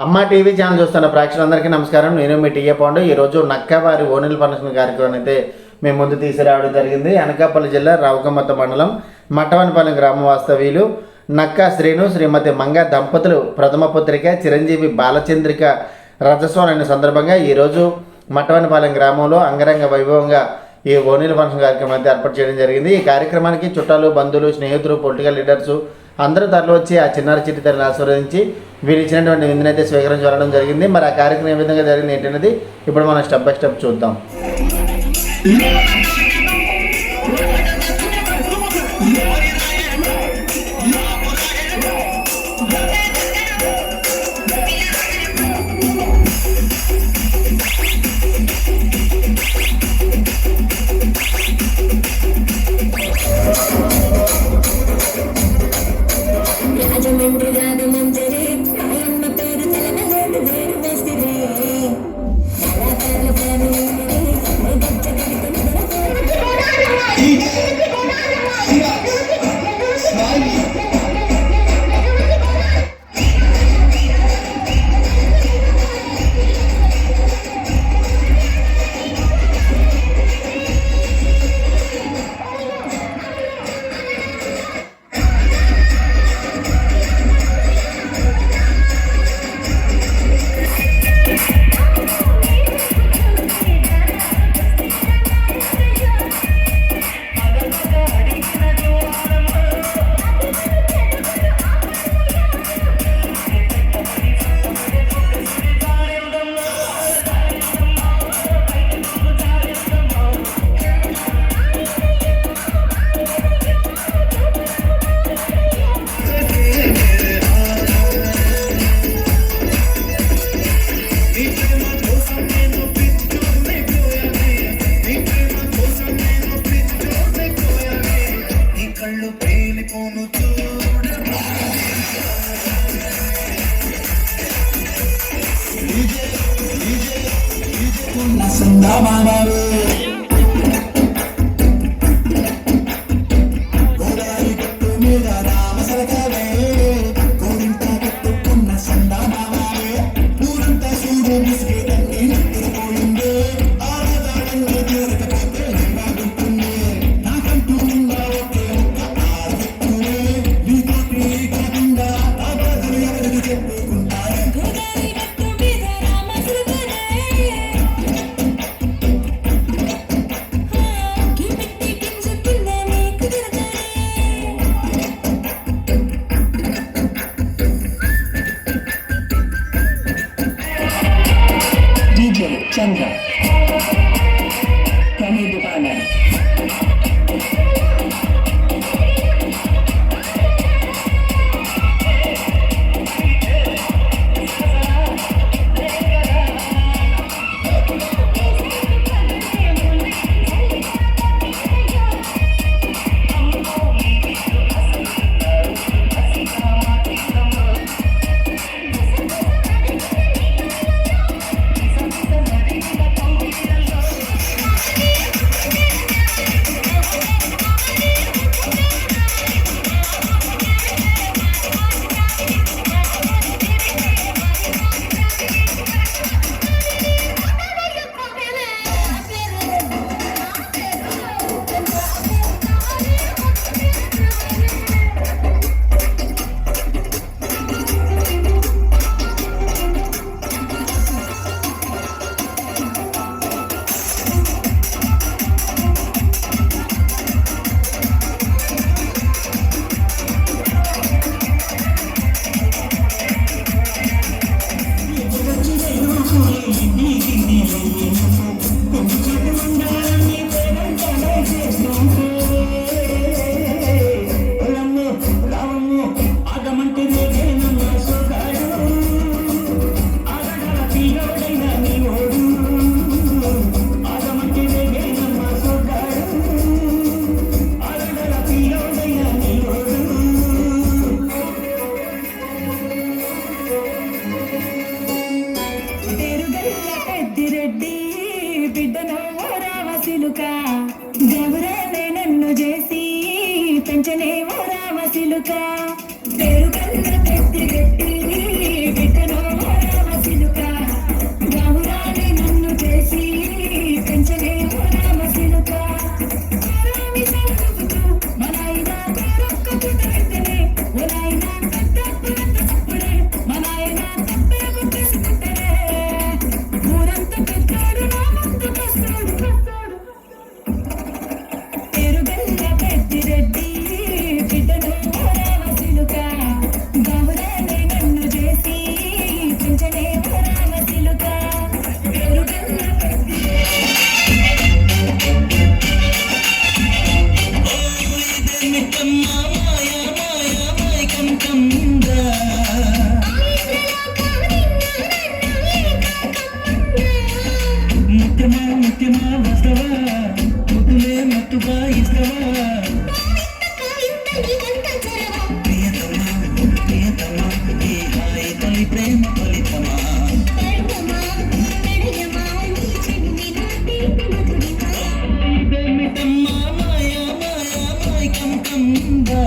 అమ్మ TV channel చూస్తున్న ప్రేక్షకులందరికీ నమస్కారం. నేను మీ టీఏ పాండు. ఈరోజు నక్కవారి ఓనిల్ ఫంక్షన్ కార్యక్రమం అయితే మేము ముందు తీసుకురావడం జరిగింది. అనకాపల్లి జిల్లా రావుకమ్మత్త మండలం మట్టవనపల్లి గ్రామ వాస్తవ్యులు నక్క శ్రీను శ్రీమతి మంగ దంపతులు ప్రథమ పుత్రిక చిరంజీవి బాలచంద్రిక రజస్వాన్ అయిన సందర్భంగా ఈరోజు మట్టవనపాలెం గ్రామంలో అంగరంగ వైభవంగా ఈ ఓనిల్ ఫంక్షన్ కార్యక్రమం అయితే ఏర్పాటు చేయడం జరిగింది. ఈ కార్యక్రమానికి చుట్టాలు, బంధువులు, స్నేహితులు, పొలిటికల్ లీడర్సు అందరూ తరలి వచ్చి ఆ చిన్నారి చిట్టి తరలి ఆశీర్వదించి వీరు ఇచ్చినటువంటి విందునైతే స్వీకరించడం జరిగింది. మరి ఆ కార్యక్రమం ఏ విధంగా జరిగింది ఏంటనేది ఇప్పుడు మనం స్టెప్ బై స్టెప్ చూద్దాం. Chandra, Kami Dupana. దేవుడే నన్ను చేసి పెంచనే రామశిలుక పేరు కన్న పెట్టి బిడ్డను ముత్యమా వస్తవా ముద్దులే మత్తుగా ఇస్తవా ప్రియతమా ప్రియతమా ఈ హాయి తొలి ప్రేమ ఫలితమా ఇదేమిటమ్మా మాయా మాయా మాయకం కందా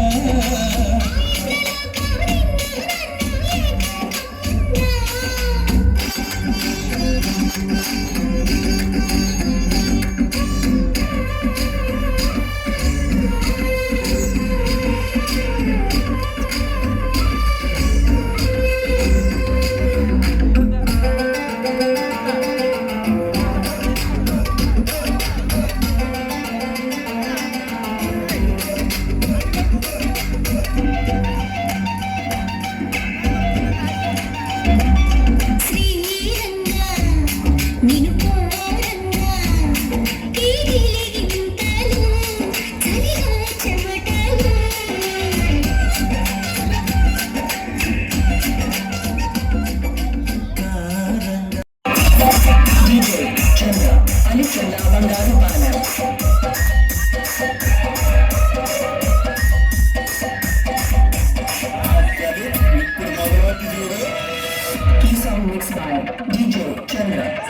Mixed by DJ Chandra.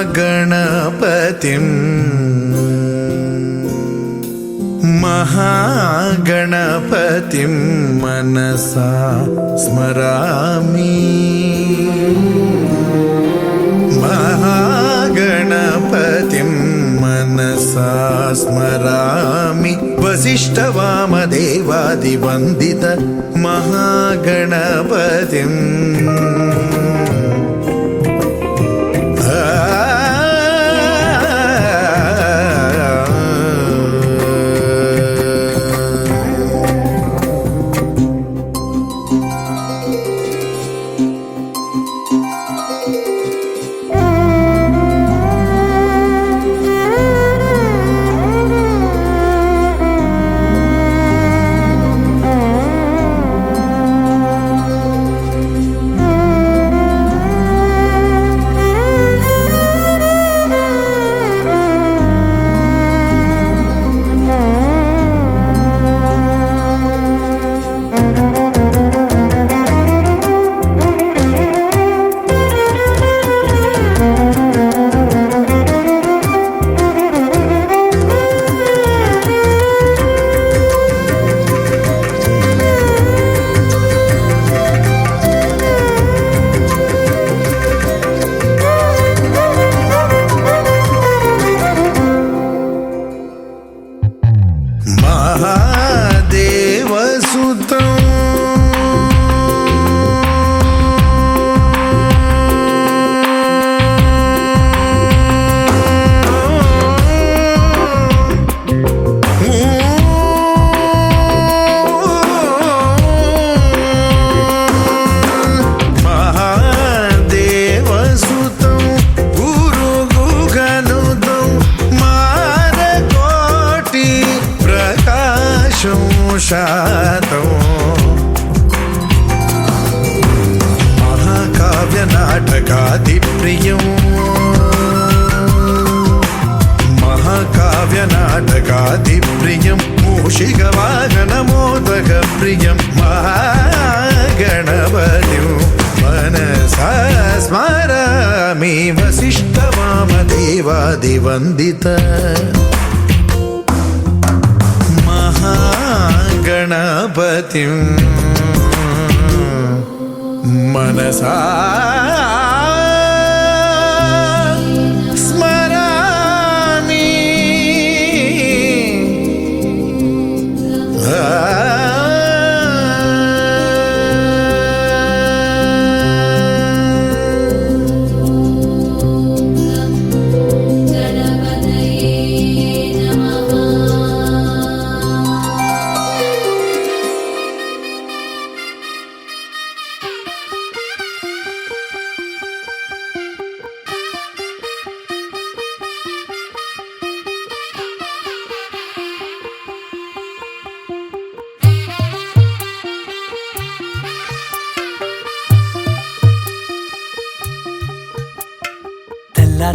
महागणपतिं महागणपतिं मनसा स्मरामि महागणपतिं मनसा स्मरामि वसिष्ठवामदेवादिवन्दित महागणपतिम् महाकाव्यनाटकादिप्रियं महाकाव्यनाटकादिप्रियं मूषिकवाहनमोदकप्रियं महागणपतिं मनसा स्मरामि वसिष्ठवामदेवादिवन्दित महागणपतिं मनसा स्मरामि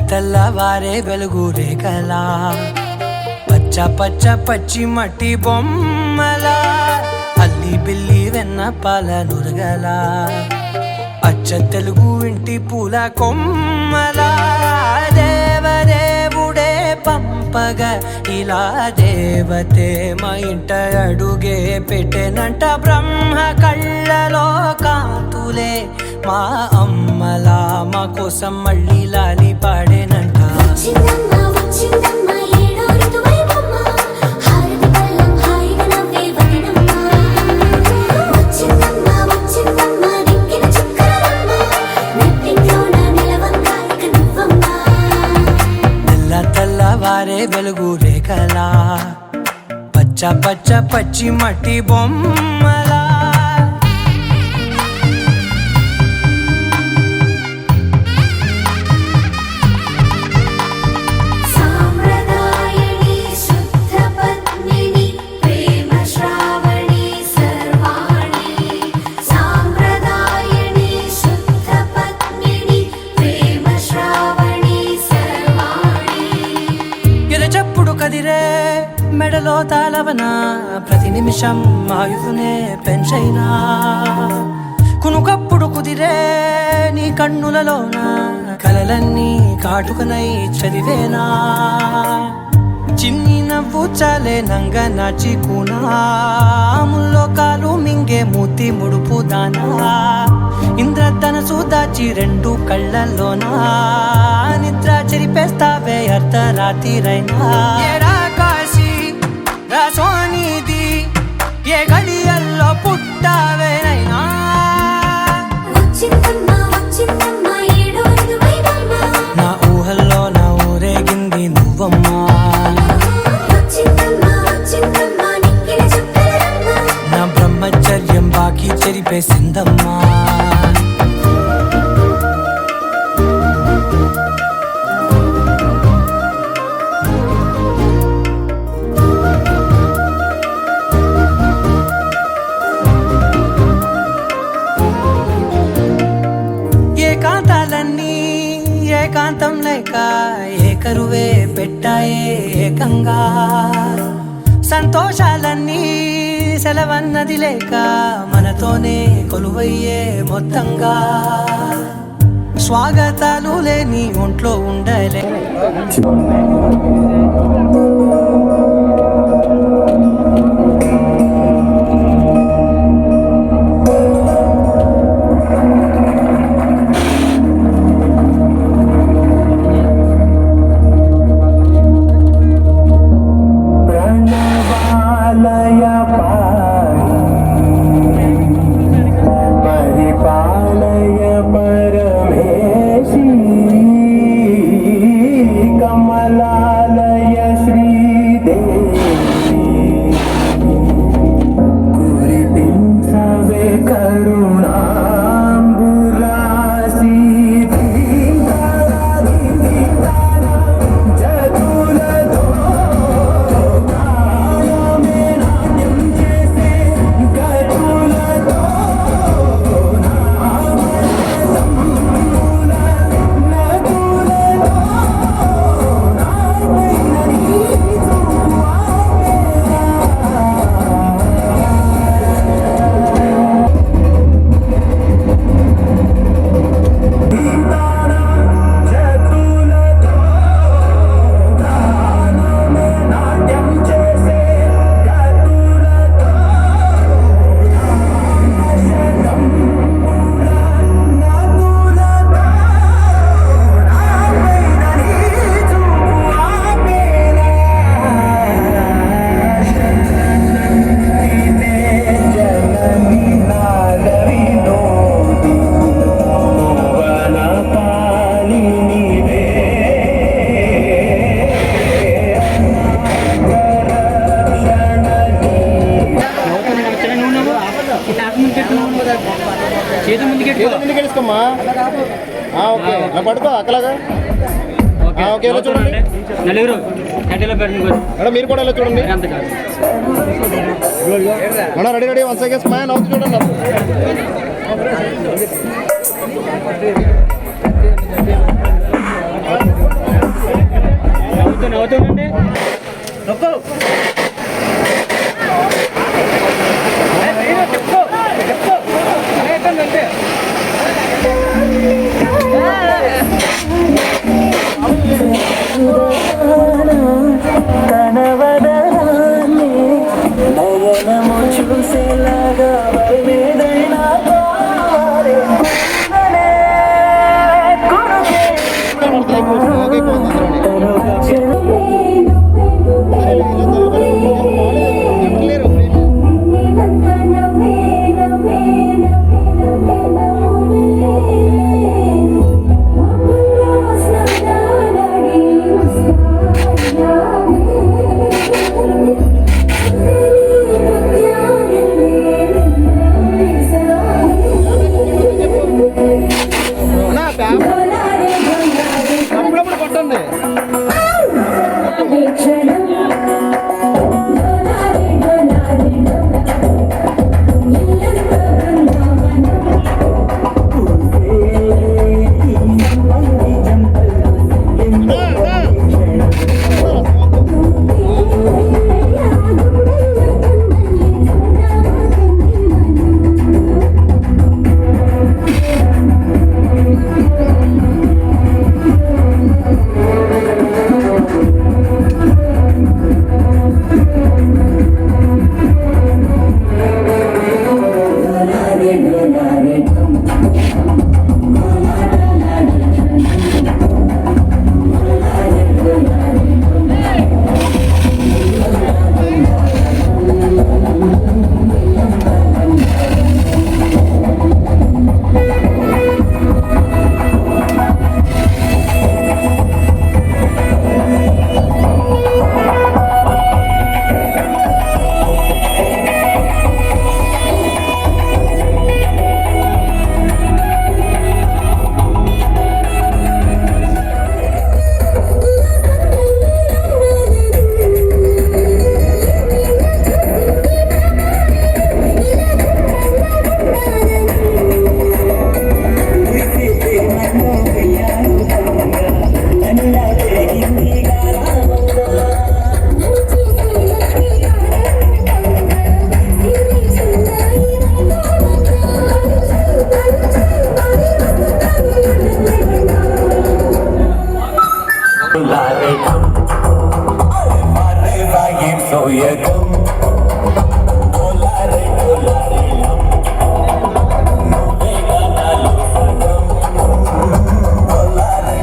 తెల్లవారే వెలుగు రేఖలా పచ్చ పచ్చ పచ్చి మట్టి బొమ్మలా అల్లి బిల్లి వెన్న పాల నురగలా అచ్చ తెలుగు ఇంటి పూల కొమ్మలా దేవదేవుడే పంపగా ఇలా దేవతే మా ఇంట అడుగే పెట్టెనంట బ్రహ్మ కళ్ళలో కాంతులే మా అమ్మలా మా కోసం మళ్ళీ లాలి పాడేనంట తెల్లవారే వెలుగు రేఖలా పచ్చ పచ్చ పచ్చి మట్టి బొమ్మలా మెడలో తాళవన ప్రతి నిమిషం ఆయుధునే పెంచైనా కునుకప్పుడు కుదిరే నీ కన్నులలోన కలలన్నీ కాటుకనై చదివేనా చిన్ని నవ్వు చాలే నంగ నాచి కూనాముల్లో కాలు మింగే మూతి ముడుపు దానా ఇంద్రధనసు దాచి రెండు కళ్ళల్లోనా నిద్ర చెరిపేస్తావే అర్ధరాత్రిరైనా ఏరా కాశీ రా సోనిది ఏ గడియల్లో పుట్టావేనైనా నా ఊహల్లో నా ఊరేగింది నువ్వమ్మా నా బ్రహ్మచర్యం బాకీ చెరిపేసిందమ్మా ఏకాంతాలన్నీ ఏకాంతం లేక ఏకరువే పెట్టాయే ఏకంగా సంతోషాలన్నీ సెలవన్నది లేక మనతోనే కొలువయ్యే మొత్తంగా స్వాగతాలు లేని ఒంట్లో ఉండలే ముందుకెళ్ళిసుకోమ్మా ఓకే నా పడుకో అక్కలాగా ఓకే ఇలా చూడండి నలుగురు మేడం మీరు కూడా ఇలా చూడండి madam ready ready 1 second smile అవుతుంది చూడండి అవుతుందండి చూసేలాగా నవ్యకం డోలారే డోలారే నువ్వేగా నాలో సగం డోలారే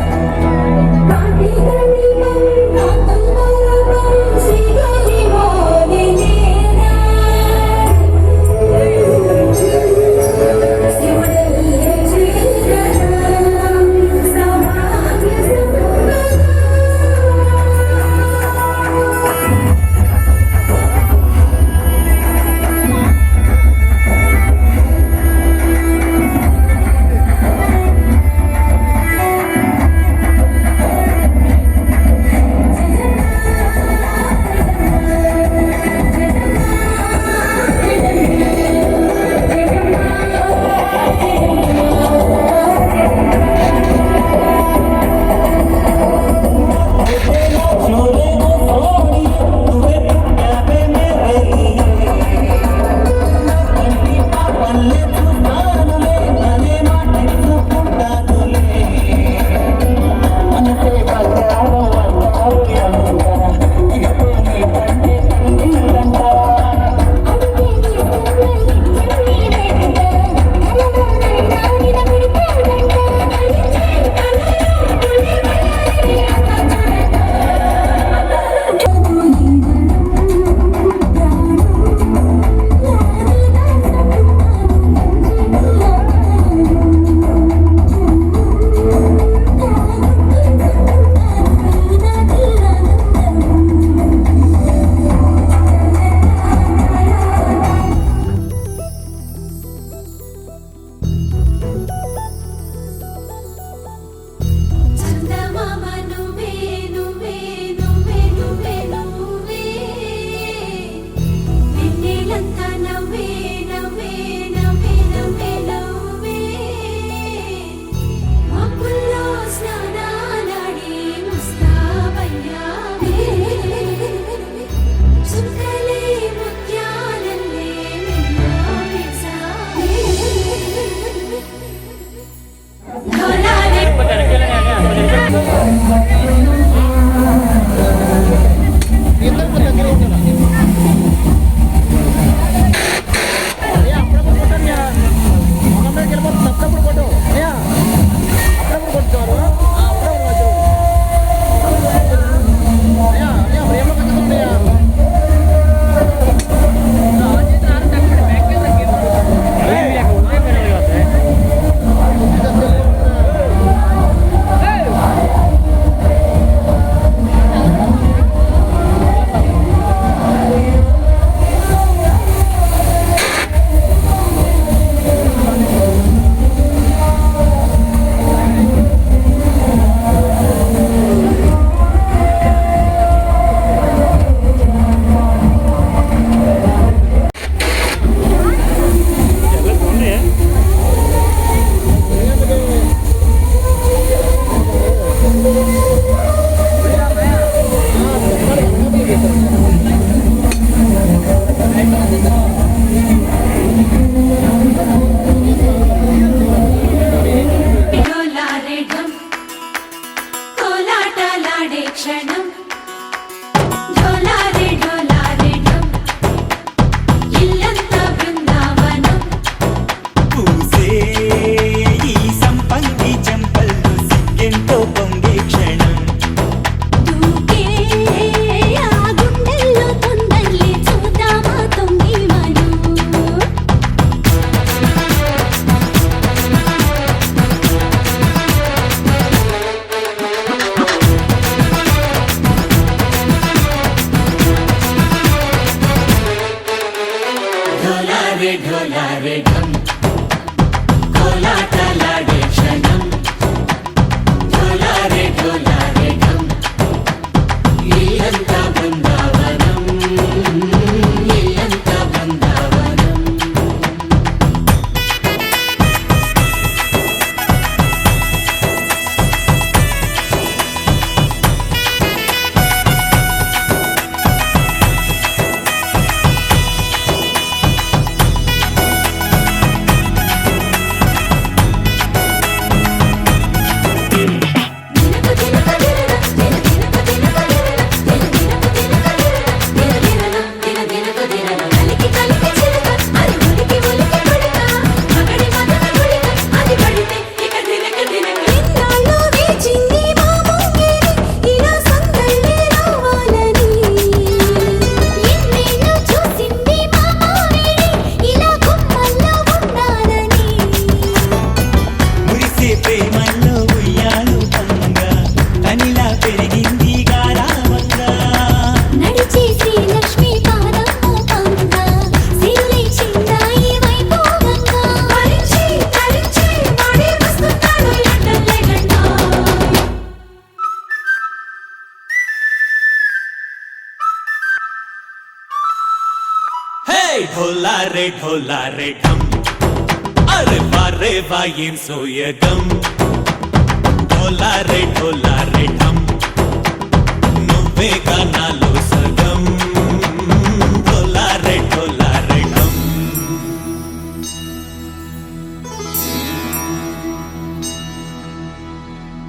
ढोला रे ढम अरे वाह ఏం సోయగం ढोला रे ढम నువ్వేగా నాలో సగం ढोला रे ढम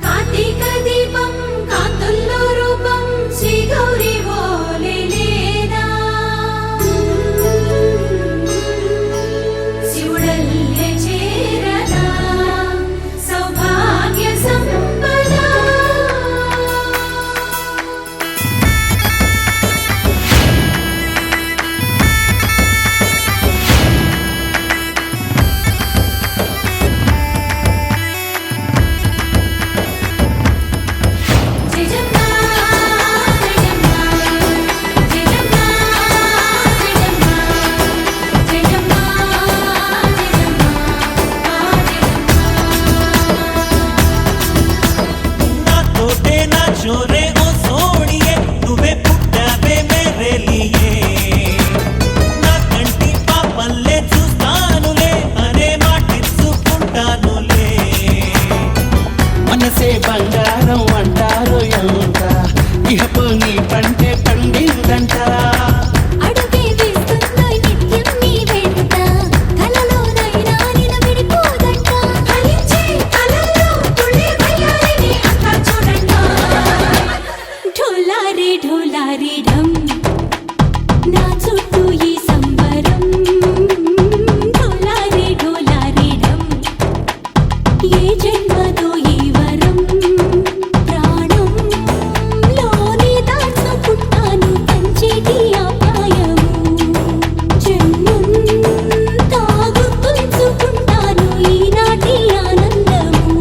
కార్తీక దీపం కాంతుల్లో రూపం శ్రీ గౌరీ ఓలే లేదా శివుడల్లే చేరదా సౌభాగ్య సంపద छोरे ओ सोनिए నువ్వే పుట్టావే మేరే లియే నా కంటి పాపల్లే చూస్తానులే అనే మాటిచ్చుకుంటానులే మనసే బంగారం అంటారు ఎంత ఇహపు నీ పంటే పండిందంట అడుగే వేస్తుందో నిత్యం నీ వెంట కలలోనైనా నిన్ను విడిపోదంట ఫలించే కలల్లో తుళ్ళే వయ్యారిని అంతా చూడండి ढोला रे ढम నా చుట్టూ ఈ సంబరం ढोला रे ढम ఏ జన్మదో ఈ వరం ప్రాణం లోని దాచుకుంటాను పంచేటి అపాయము జన్మం తాగుతుంచుకుంటాను ఈనాటి ఆనందము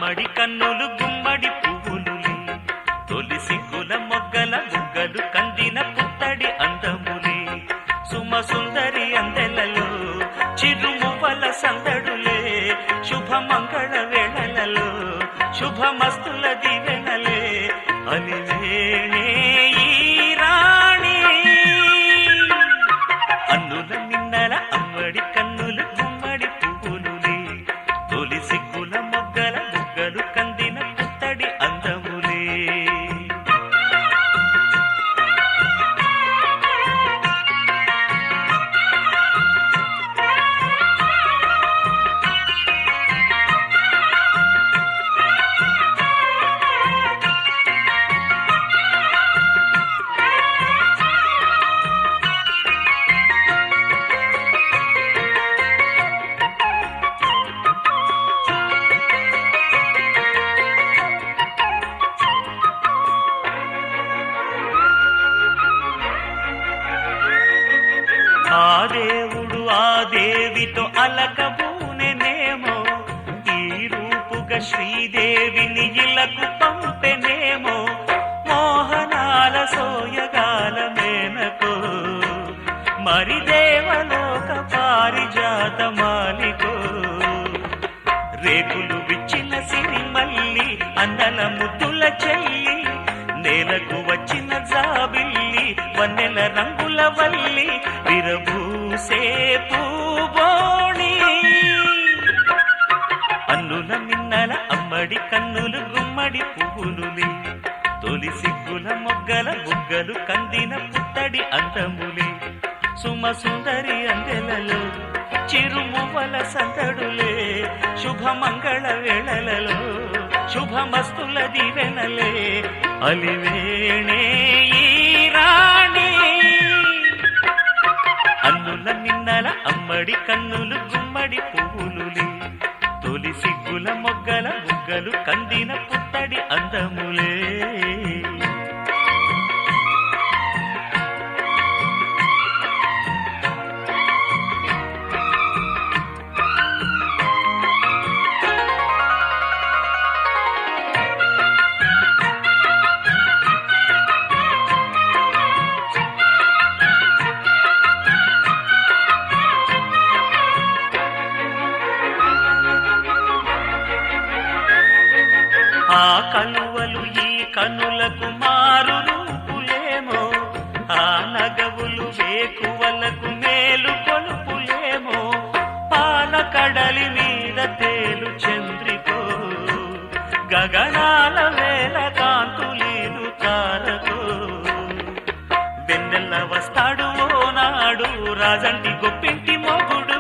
అమ్మడి కన్నులు గుమ్మడి పువ్వులులే తొలి సిగ్గుల మొగ్గల బుగ్గలు కందిన పుత్తడి అందములే సుమ సుందరి అందెలలో చిరుమువ్వల సందడులే శుభ మంగళ వేళలలో శుభమస్తుల దివెనలే అలివేణే ఈ రాణి అన్నుల నిన్నల అమ్మడి కన్నులు గుమ్మడి పువ్వులులే తొలి సిగ్గుల మొగ్గల బుగ్గలు కందిన పుత్తడి అందములే ఆ దేవుడు ఆ దేవితో అలకబూనెనేమో ఈ రూపుగా శ్రీదేవిని ఇలకు పంపెనేమో మోహనాల సోయగాల మేనకో మరి దేవలోక పారిజాత మాలికో రేకులు విచ్చిన సిరిమల్లి అందల ముద్దుల చెల్లి నేలకు వచ్చిన జాబిల్లి వన్నెల రంగుల వల్లి విరబూసే పూబోణి అన్నుల మిన్నల అమ్మడి కన్నులు గుమ్మడి పువ్వులులే తొలి సిగ్గుల మొగ్గల బుగ్గలు కందిన పుత్తడి అందములే సుమ సుందరి అందెలలో చిరుమువ్వల సందడులే శుభమంగళ వేళలలో శుభమస్తుల దివెనలే అలివేణే ఈ రాణి అన్నుల నిన్నల అమ్మడి కన్నులు గుమ్మడి పువ్వులులే తొలి సిగ్గుల మొగ్గల బుగ్గలు కందిన పుత్తడి అందములే ఆ కలువలు ఈ కనులకు మారు రూపులేమో ఆ నగవులు వేకువలకు మేలు కొలుపులేమో పాల కడలి మీద తేలు చంద్రికో గగనాల వేల కాంతులీలు తారకో వెన్నెల్ల వస్తాడు ఓనాడు రాజంటి గొప్పింటి మొగుడు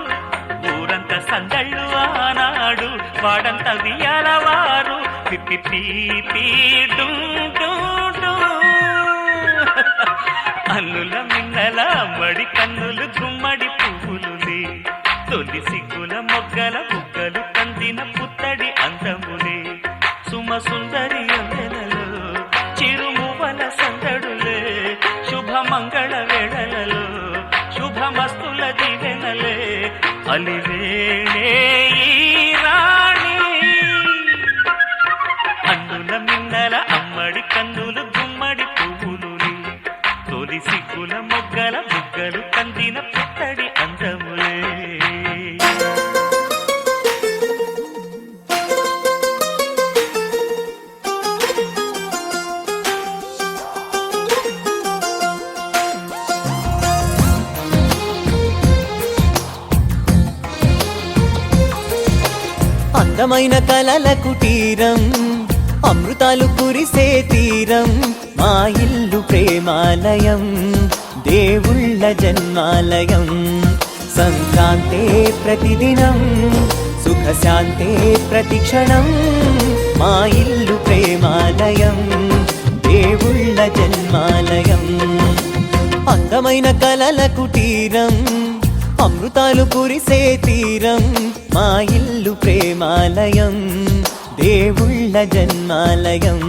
ఊరంతా సందళ్ళు ఆనాడు వాడంతా వియ్యాలవారు పిప్పి పీ అల్లుల మిన్నల మడి కన్నులు గుమ్మడి పువ్వులులే తొలి సిగ్గుల మొగ్గల బుగ్గలు కందిన పుత్తడి అందములే సుమ సుందరి అందెలలో చిరుమువ్వల సందడులే శుభమంగళ వేళలలో శుభమస్తుల దివెనలే అలివేణే ఈ రాణి అన్నుల మిన్నల అమ్మడి కన్నులు గుమ్మడి పువ్వులులే తొలి సిగ్గుల మొగ్గల బుగ్గలు కందిన పుత్తడి అందములే అందమైన కలల కుటీరం అమృతాలు కురిసే తీరం మా ఇల్లు ప్రేమాలయం దేవుళ్ళ జన్మాలయం సంక్రాంతే ప్రతిదినం సుఖశాంతే ప్రతిక్షణం మా ఇల్లు ప్రేమాలయం దేవుళ్ళ జన్మాలయం అందమైన కలల కుటీరం అమృతాలు కురిసే తీరం మా ఇల్లు ప్రేమాలయం దేవుళ్ళ జన్మాలయం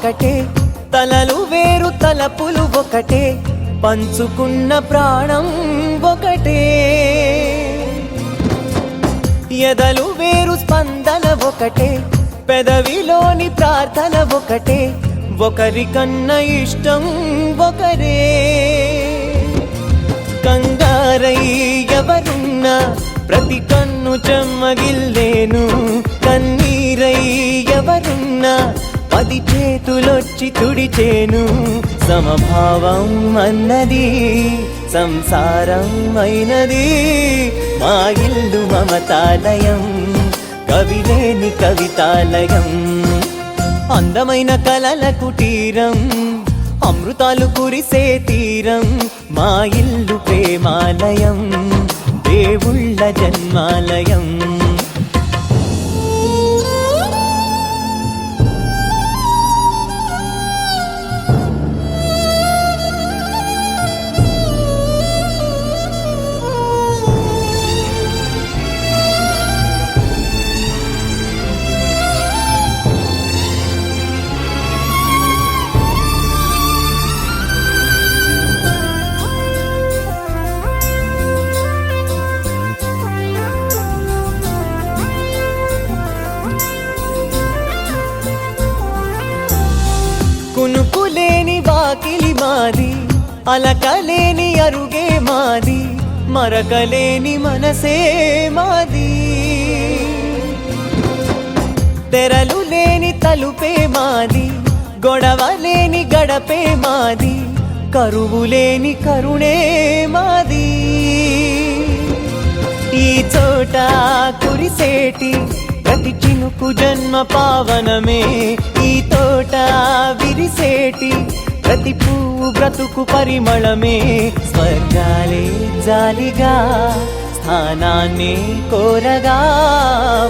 ఒకటే తలలు వేరు తలపులు ఒకటే పంచుకున్న ప్రాణం ఒకటే ఎదలు వేరు స్పందన ఒకటే పెదవిలోని ప్రార్థన ఒకటే ఒకరికన్నా ఇష్టం ఒకరే కంగారై ఎవరున్నా ప్రతి కన్ను చెమ్మగిల్లేను కన్నీరై ఎవరున్నా 10 చేతులొచ్చి తుడిచేను సమభావం అన్నది సంసారం అయినది మా ఇల్లు మమతాలయం కవిలేని కవితాలయం అందమైన కలల కుటీరం అమృతాలు కురిసే తీరం మా ఇల్లు ప్రేమాలయం దేవుళ్ళ జన్మాలయం కునుకులేని వాకిలి మాది అలకలేని అరుగే మాది మరకలేని మనసే మాది తెరలు లేని తలుపే మాది గొడవ లేని గడపే మాది కరువు లేని కరుణే మాది ఈ చోట కురిసేటి ప్రతి చినుకు జన్మ పావనమే ఈ తోట విరిసేటి ప్రతి పువ్వు బ్రతుకు పరిమళమే స్వర్గాలే జాలిగా స్థానాన్ని కోరగా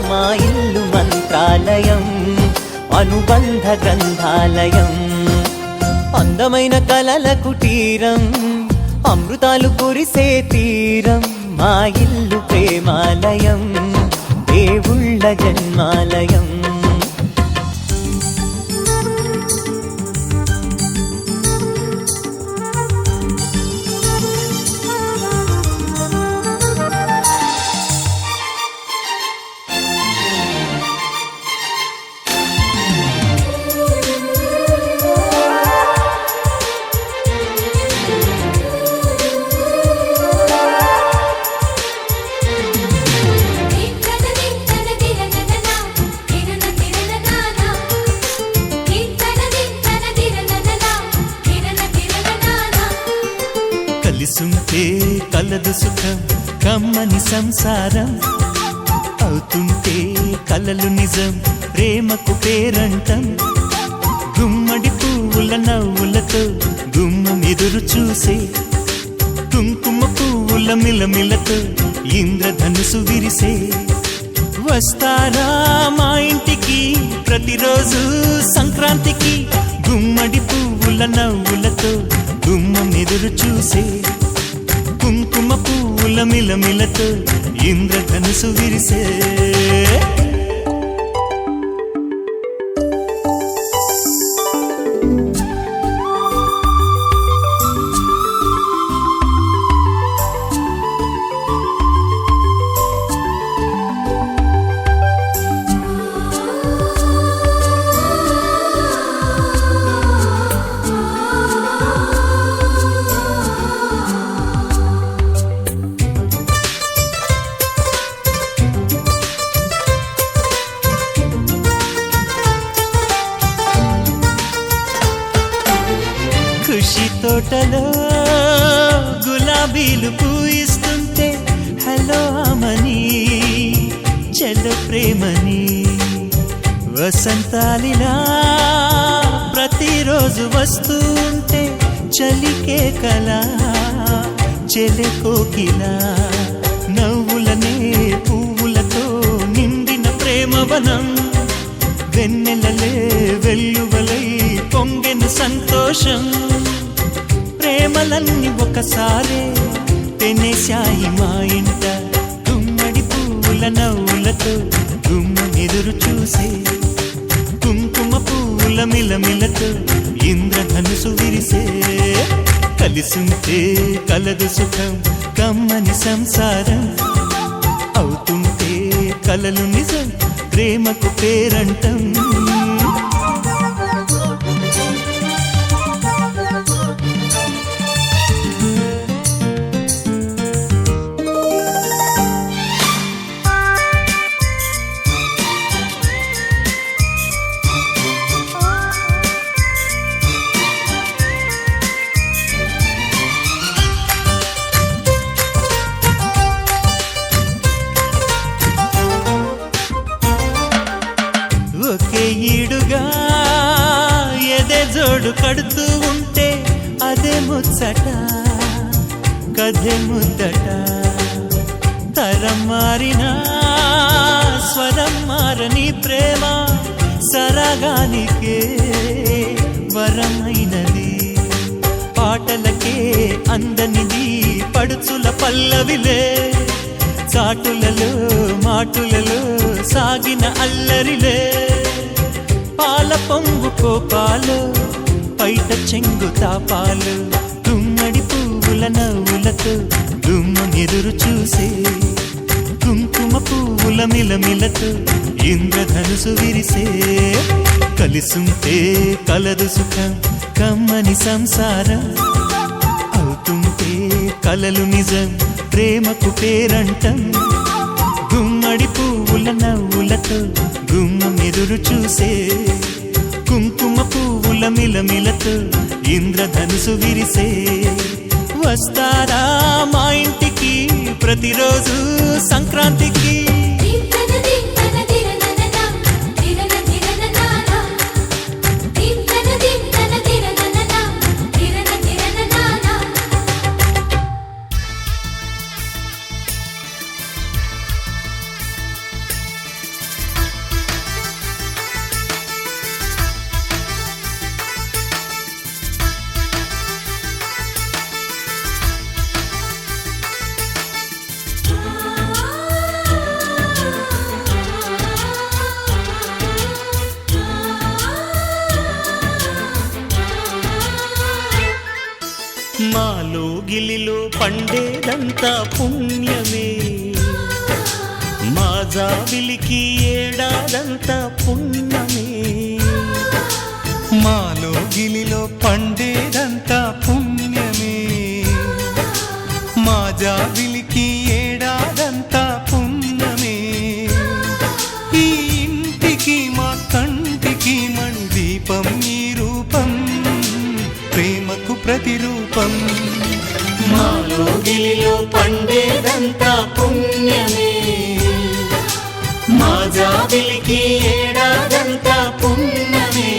మా ఇల్లు మంత్రాలయం అనుబంధ గ్రంథాలయం అందమైన కలల కుటీరం అమృతాలు కురిసే తీరం మా ఇల్లు ప్రేమాలయం దేవుళ్ళ జన్మాలయం కలిసుంటే కలదు సుఖం కమ్మని సంసారం అవుతుంటే కలలు నిజం ప్రేమకు పేరంటం గుమ్మడి పువ్వుల నవ్వులతో గుమ్మం ఎదురు చూసే కుంకుమ పువ్వుల మిలమిలతో ఇంద్రధనుసు విరిసే వస్తారా మా ఇంటికి ప్రతిరోజు సంక్రాంతికి గుమ్మడి పువ్వుల నవ్వులతో గుమ్మం ఎదురు చూసే కుంకుమ పువ్వుల మిలమిలతో ఇంద్రధనుసు విరిసే ఖుషి తోటలో గులాబీలు పూయిస్తుంటే హలో అమని చెల్ల ప్రేమని వసంతాలిలా ప్రతిరోజు వస్తుంటే చలికే కలా చెలె కోకిలా నవ్వులనే పువ్వులతో నిండిన ప్రేమవనం వెన్నెలలే వెల్లువలై పొంగెను సంతోషం ప్రేమలన్నీ ఒకసారే తెనేశాయి మా ఇంట గుమ్మడి పువ్వుల నవ్వులతో గుమ్మ ఎదురు చూసే కుంకుమ పువ్వుల పువ్వుల మిలమిలతో ఇంద్రధనుసు విరిసే కలిసుంటే కలదు సుఖం కమ్మని సంసారం అవుతుంటే కలలు నిజం ప్రేమకు పేరంటం ఒకే ఈడుగా ఎదే జోడు కడుతూ ఉంటే అదే ముచ్చట కథే ముద్దట తరం మారినా స్వరం మారని ప్రేమ సరగానికే వరమైనది పాటలకే అందనిది పడుచుల పల్లవిలే చాటులలో మాటులలో సాగిన అల్లరిలే పాల పొంగు కోపాలు పైట చెంగు తాపాలు గుమ్మడి పువ్వుల నవ్వులతో గుమ్మనెదురు చూసే కుంకుమ పువ్వుల మిలమిలతో ఇంద్రధనుసు విరిసే కలిసుంటే కలదు సుఖం కమ్మని సంసారం అవుతుంటే కలలు నిజం ప్రేమకు పేరంటం గుమ్మడి పువ్వుల నవ్వులతో గుమ్మం ఎదురు చూసే కుంకుమ పువ్వుల మిలమిలతో ఇంద్రధనుసు విరిసే వస్తారా మా ఇంటికి ప్రతిరోజు సంక్రాంతికి మాలో గిలిలో పండేదంతా పుణ్యమే మా జాబిలికి ఏడాదంతా పుణ్యమే మాలో గిలిలో పండేదంతా పుణ్యమే మా జాబిలికి ఏడాదంతా పుణ్యమే ఈ ఇంటికి మా కంటికి మణి దీపం ఈ రూపం ప్రేమకు ప్రతిరూపం మాలో గిలిలో పండేదంతా పుణ్యమే మా జాబిలికి ఏడాదంతా పుణ్యమే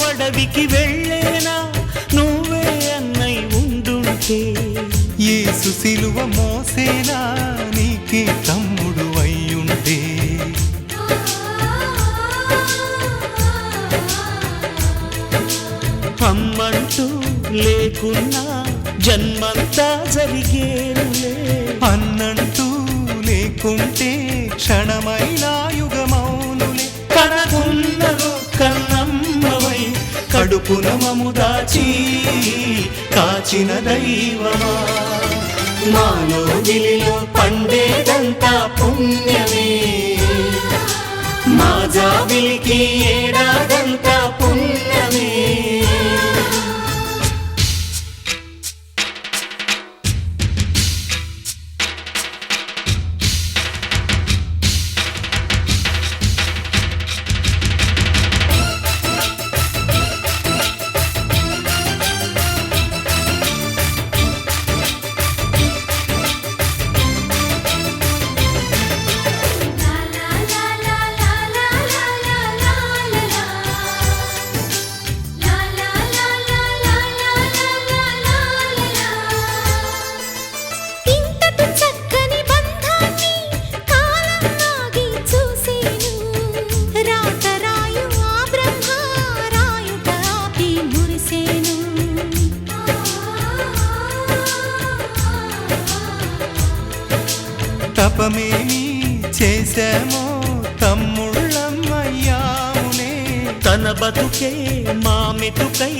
అడవికి వెళ్ళేనా నువ్వే అన్నై ఉండుంటే యేసు సిలువ మోసేనా నీకే తమ్ముడు అయ్యుంటే అమ్మంటూ లేకున్నా జన్మంతా జరిగేనులే అన్నంటూ లేకుంటే క్షణమైనా యుగమౌనులే కనకున్నదో కన్నమ్మవై కడుపున మము దాచి కాచిన దైవమా మాలో గిలిలో పండేదంతా పుణ్యమే మా జాబిలికి ఏడాదంతా పుణ్యమే కలిసామో తమ్ముళ్ళమ్మయ్యాములే. తన బతుకే మా మెతుకై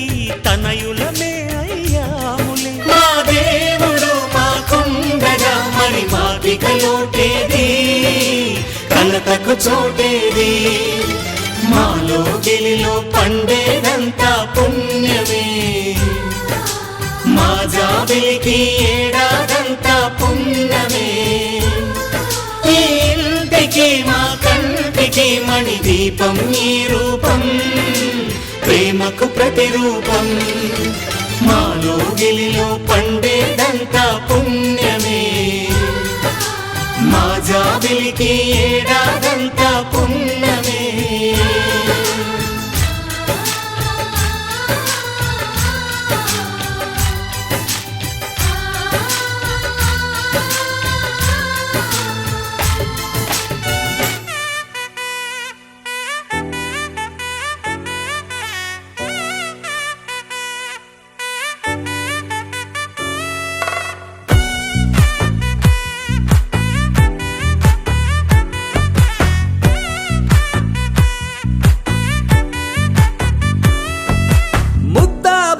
తనయులమే అయ్యాములే. మా దేవుడు మాకుండగా మరి మాదిక లోటేది, కలతకు చోటేది. మాలో గిలిలో పండేదంతా పుణ్యమే, మా జాబిలికి ఏడాదంతా పుణ్యమే. ఈ ఇంటికి మా కంటికి మణి దీపం ఈ రూపం, ప్రేమకు ప్రతిరూపం. మాలో గిలిలో పండేదంతా పుణ్యమే, మా జాబిలికి ఏడాదంతా పుణ్యమే.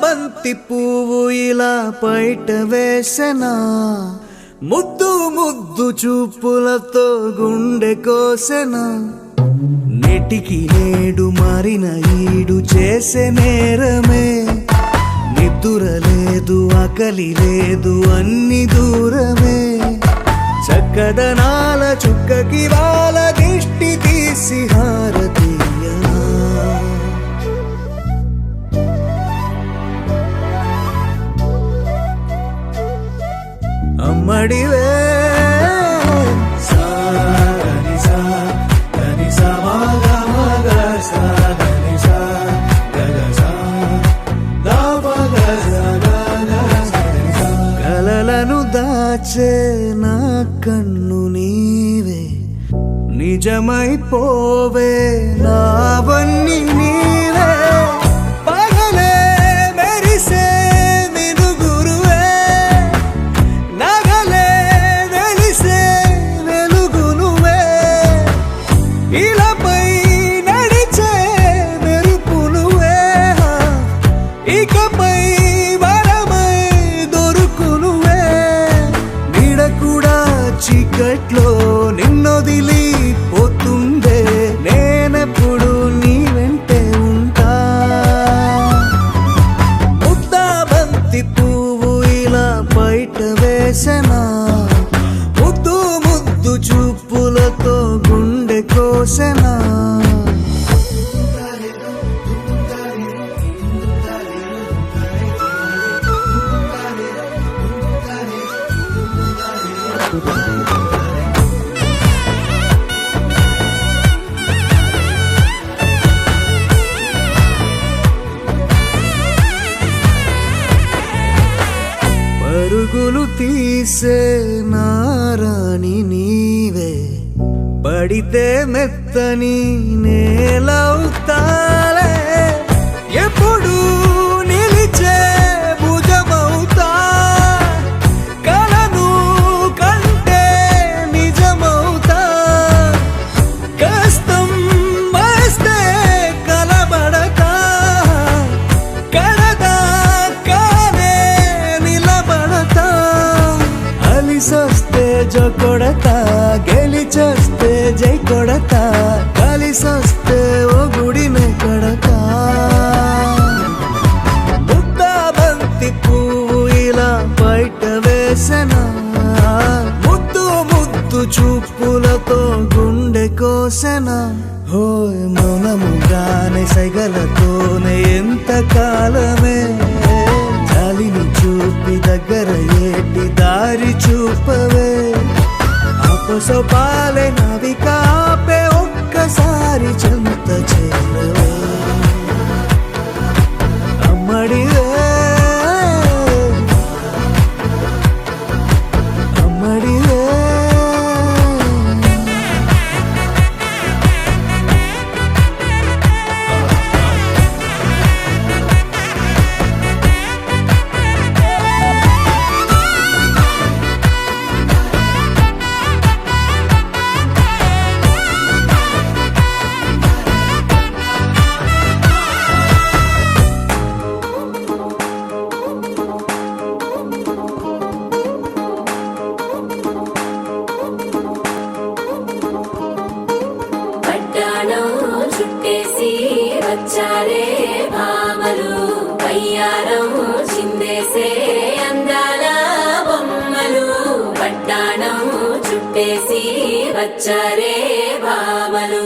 బంతి పువ్వు ఇలా బయట వేసెనా, ముద్దు ముద్దు చూపులతో గుండె కోసెనా. నెటికి నేడు మారిన ఈడు చేసే నేరమే, నిద్దుర లేదు ఆకలి లేదు అన్ని దూరమే. చక్కదనాల చుక్కకి వాళ్ళ దిష్టి తీసి హారతీయనా. అమ్మడివే కలలను దాచే నా కన్ను నీవే, నిజమైపోవే నావన్నీ నీవే. పగలే మెరిసే మినుగురువే, నగలే వెలిసే వెలుగు నువ్వే. ఇలాపై నడిచే మెరుపు నువ్వే, ఇకపై వరమై దొరుకు నువ్వే. నీడ కూడా చీకట్లో నిన్నొదిలి పోతుందే, నేనెప్పుడు నీ వెంటే ఉంటా. ముద్దా బంతి పువ్వు ఇలా బయట వేసెనా, ముద్దు ముద్దు చూపులతో గుండె కోసెనా. పరుగులు తీసే నారాణి నీవే, పడితే మెత్తని నేలవుతాలే. ఎప్పుడు నిలిచే భుజమవుతా, కలను కంటే నిజమవుతా. కష్టం వస్తే కలబడతా, కడదాకానే నిలబడతా. అలిసొస్తే జో కొడతా, గెలిచొస్తే జై కొడతా. కలిసొస్తే ఓ గుడినే కడతా. ముద్దా బంతి పువ్వు ఇలా బయట వేసెనా, ముద్దు ముద్దు చూపులతో గుండె కోసెనా. హోయ్ మౌనముగానే సైగలతోనే ఎంత కాలమే, జాలిని చూపి దగ్గర ఏటి దారి చూపవే. అపసొపాలే నావిక ఆపే ఒక్కసారి చెంత చేరవే. అమ్మడివే అమ్మడివే. వచ్చారే భామలు వయ్యారం చిందేసే అందాల బొమ్మలు పట్టాణం చుట్టేసి వచ్చారే భామలు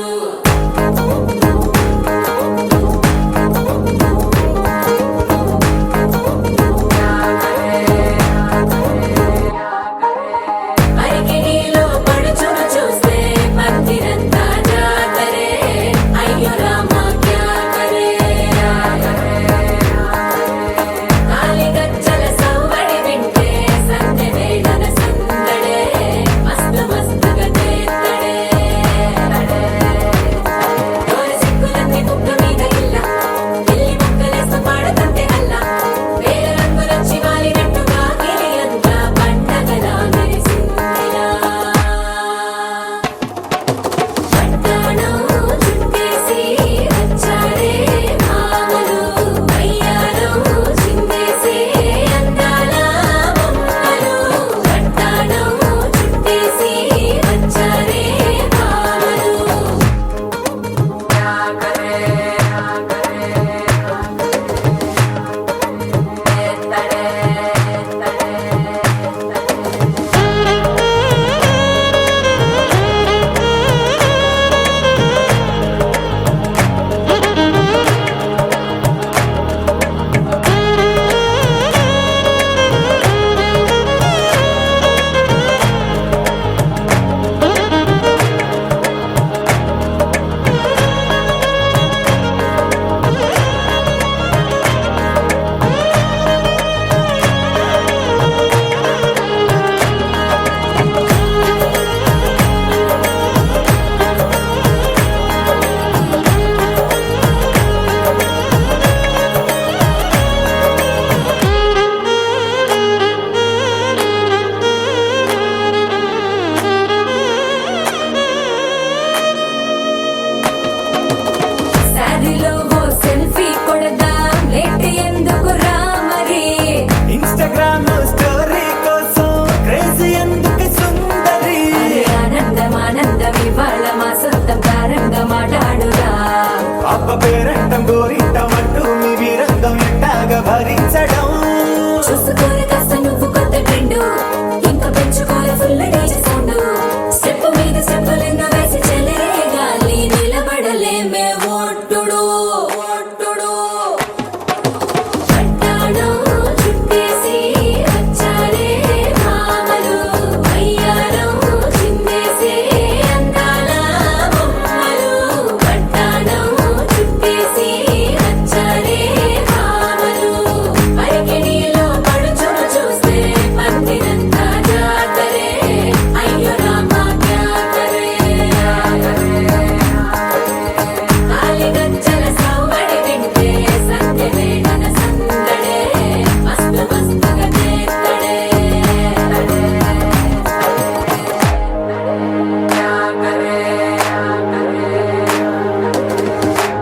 అరికిణీలో పడుచును చూస్తే భక్తిరంతా జాతరే అయ్యో రామ క్యా కరే కాలిగజ్జల సవ్వడి వింటే సంధ్య వేళన సందడే మస్తు మస్తుగా చేత్తడే తోరి సిక్కులన్నీ బుక్క మీద ఇల్ల పిల్లి మొక్కలేస్తూ పాడుతుంటే అల్లా వేల రంగులొచ్చి వాలినట్టుగా గిలి అంతా పండగలా మెరిసిందిలా పట్టాణం చుట్టేసి వచ్చారే భామలు వయ్యారం చిందేసే అందాల బొమ్మలు పట్టాణం చుట్టేసి వచ్చారే భామలు సాదిలో ఓ సెల్ఫీ కొడదాం లేట్ ఎందుకు రామరి ఇన్స్టాగ్రామ్ స్టోరీ కోసం క్రేజీ ఎందుకు సుందరి ఆనందం ఆనందం ఇవాళ మా సొంతం కారంగా మాట్లాడురా అప్ప పేరంటం గోరింటం అంటూ మీ వీరంగం ఎట్టాగా భరించడం చూసుకోరు కాస్త నువ్వు కొత్త ట్రెండ్ ఇంకా పెంచుకోలే ఫుల్ డీజే సౌండ్ స్టెప్ మీద స్టెప్పులెన్నో వేసి చెలే గాలి నిలబడలేమే ఒట్టుడు ఒట్టుడు పట్టాణం చుట్టేసి వచ్చారే భామలు వయ్యారం చిందేసే అందాల బొమ్మలు పట్టాణం చుట్టేసి వచ్చారే భామలు అరికిణీలో పడుచును చూస్తే భక్తిరంతా జాతరే అయ్యో రామ క్యా కరే కాలిగజ్జల సవ్వడి వింటే సంధ్య వేళన సందడే మస్తు మస్తుగా చేత్తడే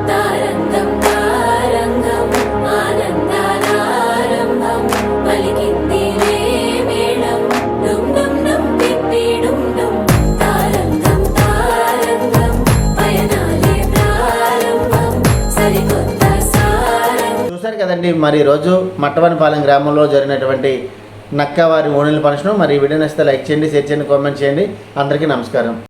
తారంగం తారంగం ఆనందాలారంభం పలికింది రే మేళం డుమ్ డుమ్ డుమ్ పిప్పి డుమ్ డుమ్ తారంగం తారంగం పయనాలే ప్రారంభం సరికొత్త సారంగం చూశారు కదండి మరి ఈరోజు మట్టవనిపాలెం గ్రామంలో జరిగినటువంటి నక్కవారి ఓణీల ఫంక్షన్. మరి ఈ వీడియో నచ్చితే లైక్ చేయండి, షేర్ చేయండి, కామెంట్ చేయండి. అందరికీ నమస్కారం.